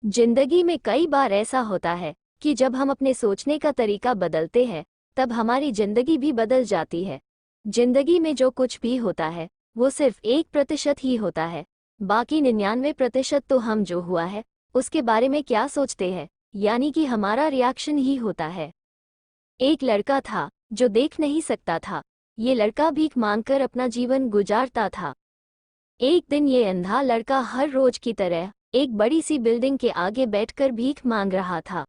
जिंदगी में कई बार ऐसा होता है कि जब हम अपने सोचने का तरीका बदलते हैं तब हमारी जिंदगी भी बदल जाती है। जिंदगी में जो कुछ भी होता है वो सिर्फ 1% ही होता है, बाकी 99% तो हम जो हुआ है उसके बारे में क्या सोचते हैं, यानी कि हमारा रिएक्शन ही होता है। एक लड़का था जो देख नहीं सकता था। ये लड़का भीख मांगकर अपना जीवन गुजारता था। एक दिन ये अंधा लड़का हर रोज की तरह एक बड़ी सी बिल्डिंग के आगे बैठकर भीख मांग रहा था।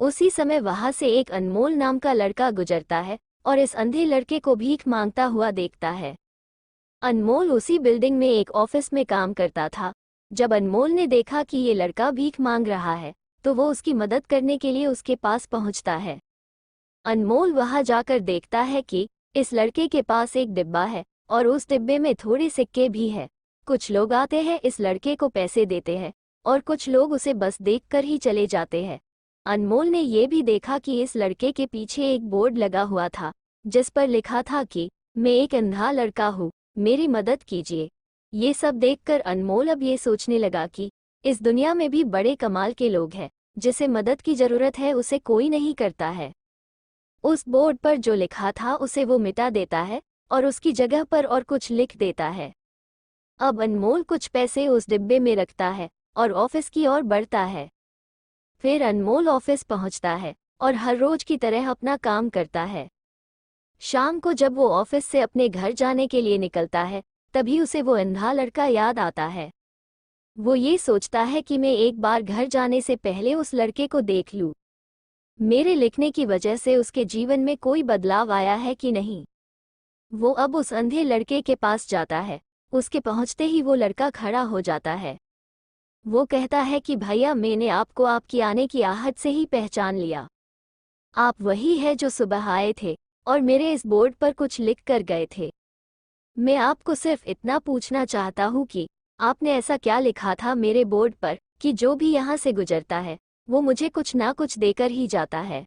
उसी समय वहां से एक अनमोल नाम का लड़का गुजरता है और इस अंधे लड़के को भीख मांगता हुआ देखता है। अनमोल उसी बिल्डिंग में एक ऑफिस में काम करता था। जब अनमोल ने देखा कि ये लड़का भीख मांग रहा है तो वो उसकी मदद करने के लिए उसके पास पहुंचता है। अनमोल वहां जाकर देखता है कि इस लड़के के पास एक डिब्बा है और उस डिब्बे में थोड़े सिक्के भी है। कुछ लोग आते हैं, इस लड़के को पैसे देते हैं और कुछ लोग उसे बस देखकर ही चले जाते हैं। अनमोल ने ये भी देखा कि इस लड़के के पीछे एक बोर्ड लगा हुआ था जिस पर लिखा था कि मैं एक अंधा लड़का हूँ, मेरी मदद कीजिए। ये सब देखकर अनमोल अब ये सोचने लगा कि इस दुनिया में भी बड़े कमाल के लोग हैं, जिसे मदद की जरूरत है उसे कोई नहीं करता है। उस बोर्ड पर जो लिखा था उसे वो मिटा देता है और उसकी जगह पर और कुछ लिख देता है। अब अनमोल कुछ पैसे उस डिब्बे में रखता है और ऑफिस की ओर बढ़ता है। फिर अनमोल ऑफिस पहुंचता है और हर रोज की तरह अपना काम करता है। शाम को जब वो ऑफिस से अपने घर जाने के लिए निकलता है तभी उसे वो अंधा लड़का याद आता है। वो ये सोचता है कि मैं एक बार घर जाने से पहले उस लड़के को देख लूं। मेरे लिखने की वजह से उसके जीवन में कोई बदलाव आया है कि नहीं। वो अब उस अंधे लड़के के पास जाता है। उसके पहुंचते ही वो लड़का खड़ा हो जाता है। वो कहता है कि भैया, मैंने आपको आपकी आने की आहट से ही पहचान लिया। आप वही है जो सुबह आए थे और मेरे इस बोर्ड पर कुछ लिख कर गए थे। मैं आपको सिर्फ इतना पूछना चाहता हूँ कि आपने ऐसा क्या लिखा था मेरे बोर्ड पर कि जो भी यहाँ से गुजरता है वो मुझे कुछ ना कुछ देकर ही जाता है।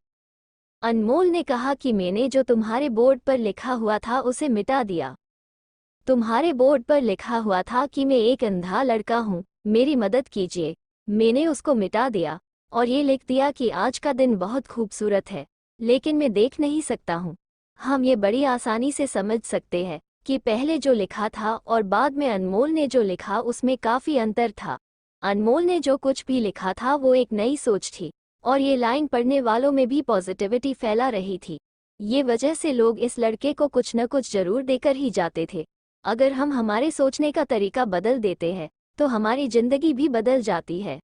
अनमोल ने कहा कि मैंने जो तुम्हारे बोर्ड पर लिखा हुआ था उसे मिटा दिया। तुम्हारे बोर्ड पर लिखा हुआ था कि मैं एक अंधा लड़का हूँ, मेरी मदद कीजिए। मैंने उसको मिटा दिया और ये लिख दिया कि आज का दिन बहुत खूबसूरत है, लेकिन मैं देख नहीं सकता हूँ। हम ये बड़ी आसानी से समझ सकते हैं कि पहले जो लिखा था और बाद में अनमोल ने जो लिखा उसमें काफ़ी अंतर था। अनमोल ने जो कुछ भी लिखा था वो एक नई सोच थी और ये लाइन पढ़ने वालों में भी पॉजिटिविटी फैला रही थी। ये वजह से लोग इस लड़के को कुछ न कुछ जरूर देकर ही जाते थे। अगर हम हमारे सोचने का तरीका बदल देते हैं तो हमारी जिंदगी भी बदल जाती है।